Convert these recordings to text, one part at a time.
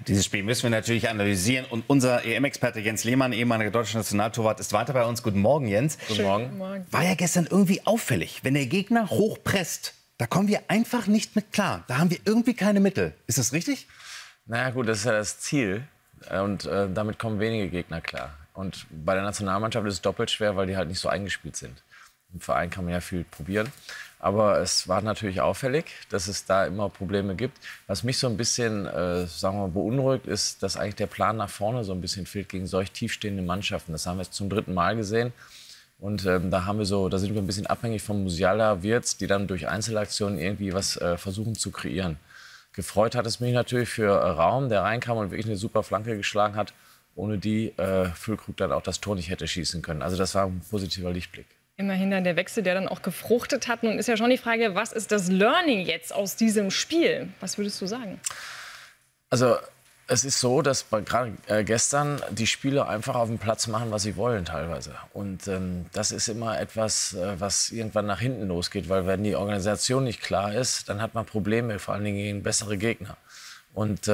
Dieses Spiel müssen wir natürlich analysieren. Und unser EM-Experte Jens Lehmann, ehemaliger deutscher Nationaltorwart, ist weiter bei uns. Guten Morgen, Jens. Guten Morgen. War ja gestern irgendwie auffällig. Wenn der Gegner hochpresst, da kommen wir einfach nicht mit klar. Da haben wir irgendwie keine Mittel. Ist das richtig? Naja gut, das ist ja das Ziel. Und damit kommen wenige Gegner klar. Und bei der Nationalmannschaft ist es doppelt schwer, weil die halt nicht so eingespielt sind. Im Verein kann man ja viel probieren. Aber es war natürlich auffällig, dass es da immer Probleme gibt. Was mich so ein bisschen sagen wir mal, beunruhigt, ist, dass eigentlich der Plan nach vorne so ein bisschen fehlt gegen solch tiefstehende Mannschaften. Das haben wir jetzt zum 3. Mal gesehen. Und da sind wir ein bisschen abhängig von Musiala, Wirtz, die dann durch Einzelaktionen irgendwie was versuchen zu kreieren. Gefreut hat es mich natürlich für Raum, der reinkam und wirklich eine super Flanke geschlagen hat, ohne die Füllkrug dann auch das Tor nicht hätte schießen können. Also das war ein positiver Lichtblick. Immerhin dann der Wechsel, der dann auch gefruchtet hat. Nun ist ja schon die Frage, was ist das Learning jetzt aus diesem Spiel? Was würdest du sagen? Also es ist so, dass gerade gestern die Spieler einfach auf dem Platz machen, was sie wollen teilweise. Und das ist immer etwas, was irgendwann nach hinten losgeht. Weil wenn die Organisation nicht klar ist, dann hat man Probleme, vor allen Dingen gegen bessere Gegner. Und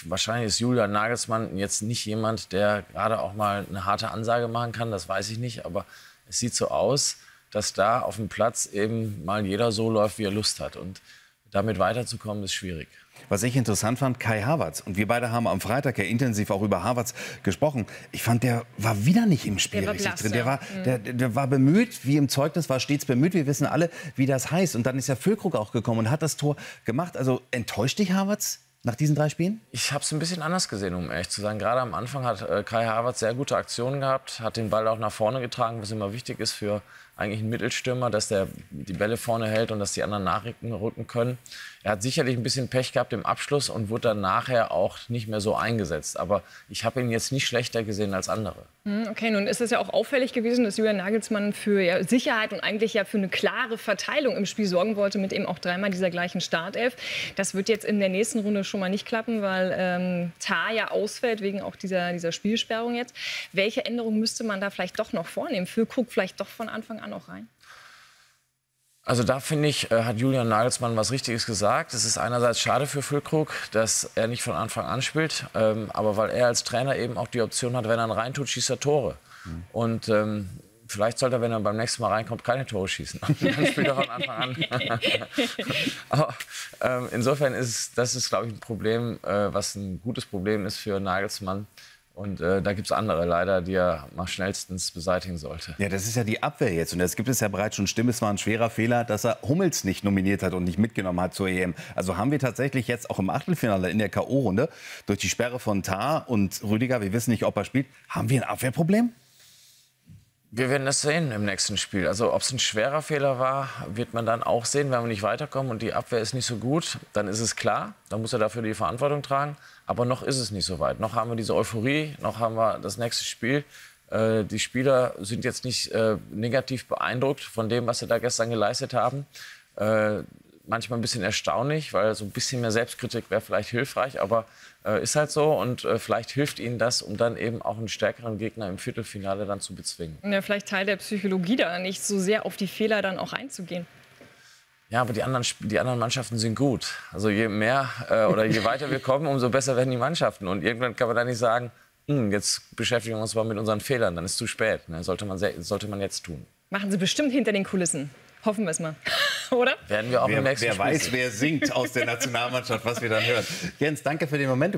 wahrscheinlich ist Julian Nagelsmann jetzt nicht jemand, der gerade auch mal eine harte Ansage machen kann. Das weiß ich nicht, aber es sieht so aus, dass da auf dem Platz eben mal jeder so läuft, wie er Lust hat. Und damit weiterzukommen, ist schwierig. Was ich interessant fand, Kai Havertz. Und wir beide haben am Freitag ja intensiv auch über Havertz gesprochen. Ich fand, der war wieder nicht im Spiel richtig blass, drin. ja. Der war bemüht, wie im Zeugnis, war stets bemüht. Wir wissen alle, wie das heißt. Und dann ist ja Füllkrug auch gekommen und hat das Tor gemacht. Also enttäuscht dich Havertz nach diesen 3 Spielen? Ich habe es ein bisschen anders gesehen, um ehrlich zu sein. Gerade am Anfang hat Kai Havertz sehr gute Aktionen gehabt, hat den Ball auch nach vorne getragen, was immer wichtig ist für eigentlich einen Mittelstürmer, dass der die Bälle vorne hält und dass die anderen nachrücken können. Er hat sicherlich ein bisschen Pech gehabt im Abschluss und wurde dann nachher auch nicht mehr so eingesetzt. Aber ich habe ihn jetzt nicht schlechter gesehen als andere. Okay, nun ist es ja auch auffällig gewesen, dass Julian Nagelsmann für Sicherheit und eigentlich ja für eine klare Verteilung im Spiel sorgen wollte, mit eben auch 3-mal dieser gleichen Startelf. Das wird jetzt in der nächsten Runde schon mal nicht klappen, weil Tah ja ausfällt wegen auch dieser Spielsperrung jetzt. Welche Änderungen müsste man da vielleicht doch noch vornehmen? Füllkrug vielleicht doch von Anfang an auch rein? Also da finde ich, hat Julian Nagelsmann was Richtiges gesagt. Es ist einerseits schade für Füllkrug, dass er nicht von Anfang an spielt. Aber weil er als Trainer eben auch die Option hat, wenn er ihn reintut, schießt er Tore. Und vielleicht sollte er, wenn er beim nächsten Mal reinkommt, keine Tore schießen. Dann spielt er von Anfang an. Aber insofern ist das, glaube ich, ein Problem, was ein gutes Problem ist für Nagelsmann. Und da gibt es andere leider, die er mal schnellstens beseitigen sollte. Ja, das ist ja die Abwehr jetzt. Und jetzt gibt es ja bereits schon Stimmen, es war ein schwerer Fehler, dass er Hummels nicht nominiert hat und nicht mitgenommen hat zur EM. Also haben wir tatsächlich jetzt auch im Achtelfinale in der K.O.-Runde durch die Sperre von Tah und Rüdiger, wir wissen nicht, ob er spielt, haben wir ein Abwehrproblem? Wir werden das sehen im nächsten Spiel. Also ob es ein schwerer Fehler war, wird man dann auch sehen, wenn wir nicht weiterkommen und die Abwehr ist nicht so gut, dann ist es klar, dann muss er dafür die Verantwortung tragen. Aber noch ist es nicht so weit. Noch haben wir diese Euphorie, noch haben wir das nächste Spiel. Die Spieler sind jetzt nicht negativ beeindruckt von dem, was sie da gestern geleistet haben. Manchmal ein bisschen erstaunlich, weil so ein bisschen mehr Selbstkritik wäre vielleicht hilfreich, aber ist halt so und vielleicht hilft ihnen das, um dann eben auch einen stärkeren Gegner im Viertelfinale dann zu bezwingen. Ja, vielleicht Teil der Psychologie da, nicht so sehr auf die Fehler dann auch einzugehen. Ja, aber die anderen Mannschaften sind gut. Also je mehr oder je weiter wir kommen, umso besser werden die Mannschaften. Und irgendwann kann man dann nicht sagen, jetzt beschäftigen wir uns mal mit unseren Fehlern, dann ist es zu spät. Ne? Sollte man jetzt tun. Machen sie bestimmt hinter den Kulissen. Hoffen wir es mal. Oder? Werden wir auch im nächsten Spiel Wer weiß, sehen. wer singt aus der Nationalmannschaft, was wir dann hören. Jens, danke für den Moment.